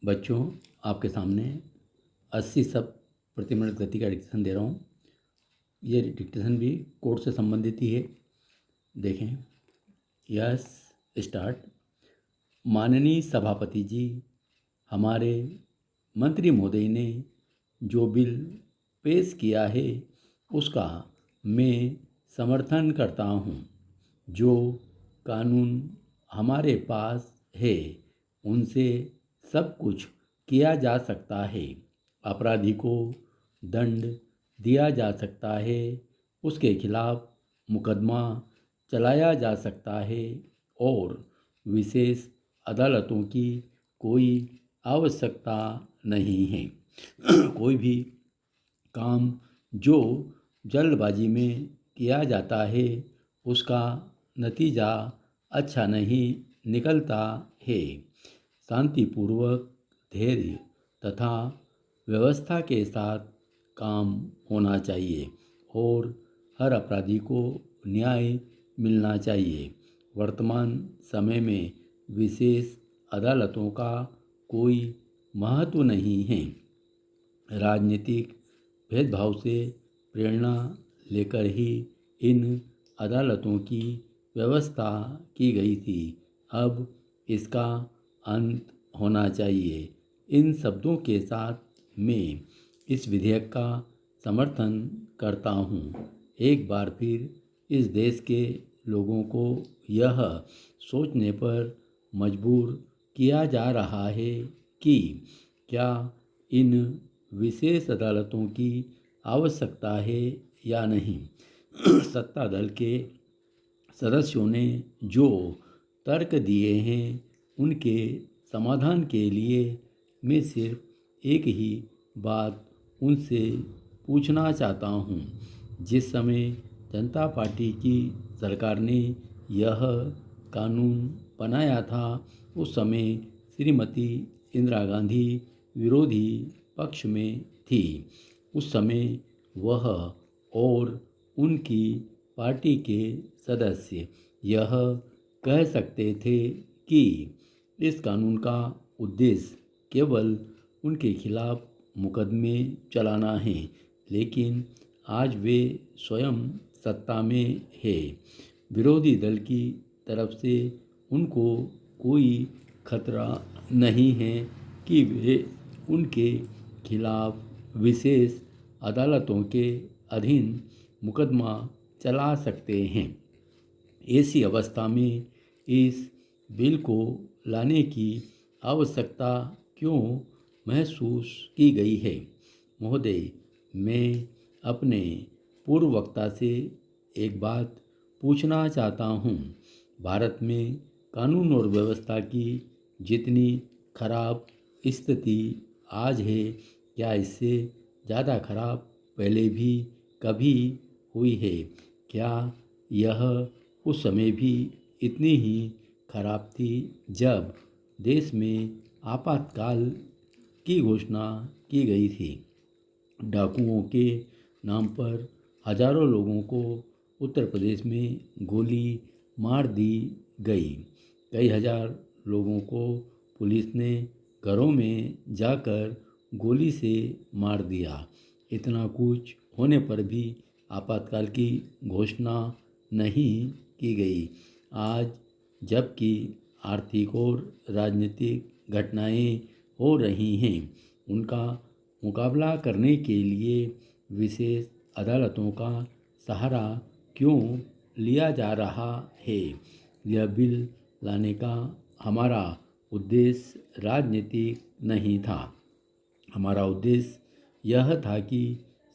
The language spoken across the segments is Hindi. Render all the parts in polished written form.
बच्चों, आपके सामने 80 शब्द प्रति मिनट गति का डिक्टेशन दे रहा हूँ। ये डिक्टेशन भी कोर्ट से संबंधित ही है। देखें। Yes, start. माननीय सभापति जी, हमारे मंत्री महोदय ने जो बिल पेश किया है उसका मैं समर्थन करता हूँ। जो कानून हमारे पास है उनसे सब कुछ किया जा सकता है। अपराधी को दंड दिया जा सकता है, उसके खिलाफ मुकदमा चलाया जा सकता है और विशेष अदालतों की कोई आवश्यकता नहीं है। कोई भी काम जो जल्दबाजी में किया जाता है उसका नतीजा अच्छा नहीं निकलता है। शांतिपूर्वक, धैर्य तथा व्यवस्था के साथ काम होना चाहिए और हर अपराधी को न्याय मिलना चाहिए। वर्तमान समय में विशेष अदालतों का कोई महत्व नहीं है। राजनीतिक भेदभाव से प्रेरणा लेकर ही इन अदालतों की व्यवस्था की गई थी। अब इसका अंत होना चाहिए। इन शब्दों के साथ मैं इस विधेयक का समर्थन करता हूँ। एक बार फिर इस देश के लोगों को यह सोचने पर मजबूर किया जा रहा है कि क्या इन विशेष अदालतों की आवश्यकता है या नहीं। सत्ता दल के सदस्यों ने जो तर्क दिए हैं उनके समाधान के लिए मैं सिर्फ एक ही बात उनसे पूछना चाहता हूँ। जिस समय जनता पार्टी की सरकार ने यह कानून बनाया था उस समय श्रीमती इंदिरा गांधी विरोधी पक्ष में थी। उस समय वह और उनकी पार्टी के सदस्य यह कह सकते थे कि इस कानून का उद्देश्य केवल उनके खिलाफ मुकदमे चलाना है, लेकिन आज वे स्वयं सत्ता में है। विरोधी दल की तरफ से उनको कोई खतरा नहीं है कि वे उनके खिलाफ विशेष अदालतों के अधीन मुकदमा चला सकते हैं। ऐसी अवस्था में इस बिल को लाने की आवश्यकता क्यों महसूस की गई है? महोदय, मैं अपने पूर्व वक्ता से एक बात पूछना चाहता हूँ। भारत में कानून और व्यवस्था की जितनी खराब स्थिति आज है, क्या इससे ज़्यादा खराब पहले भी कभी हुई है? क्या यह उस समय भी इतनी ही खराब थी जब देश में आपातकाल की घोषणा की गई थी? डाकुओं के नाम पर हजारों लोगों को उत्तर प्रदेश में गोली मार दी गई। कई हजार लोगों को पुलिस ने घरों में जाकर गोली से मार दिया। इतना कुछ होने पर भी आपातकाल की घोषणा नहीं की गई। आज जबकि आर्थिक और राजनीतिक घटनाएं हो रही हैं, उनका मुकाबला करने के लिए विशेष अदालतों का सहारा क्यों लिया जा रहा है? यह बिल लाने का हमारा उद्देश्य राजनीतिक नहीं था। हमारा उद्देश्य यह था कि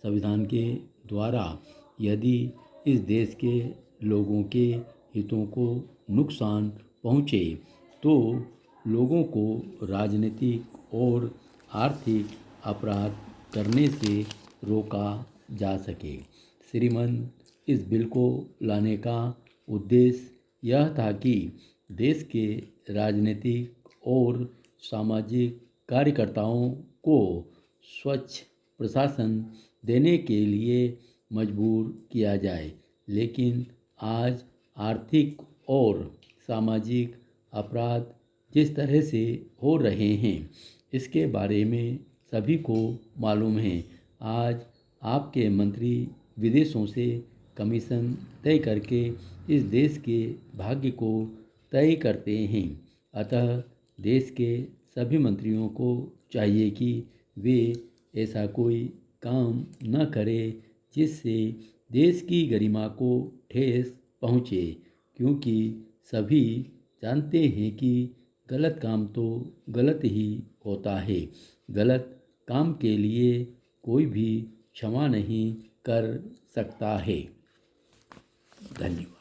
संविधान के द्वारा यदि इस देश के लोगों के हितों को नुकसान पहुँचे तो लोगों को राजनीतिक और आर्थिक अपराध करने से रोका जा सके। श्रीमान, इस बिल को लाने का उद्देश्य यह था कि देश के राजनीतिक और सामाजिक कार्यकर्ताओं को स्वच्छ प्रशासन देने के लिए मजबूर किया जाए। लेकिन आज आर्थिक और सामाजिक अपराध जिस तरह से हो रहे हैं इसके बारे में सभी को मालूम है। आज आपके मंत्री विदेशों से कमीशन तय करके इस देश के भाग्य को तय करते हैं। अतः देश के सभी मंत्रियों को चाहिए कि वे ऐसा कोई काम न करें जिससे देश की गरिमा को ठेस पहुँचे, क्योंकि सभी जानते हैं कि गलत काम तो गलत ही होता है। गलत काम के लिए कोई भी क्षमा नहीं कर सकता है। धन्यवाद।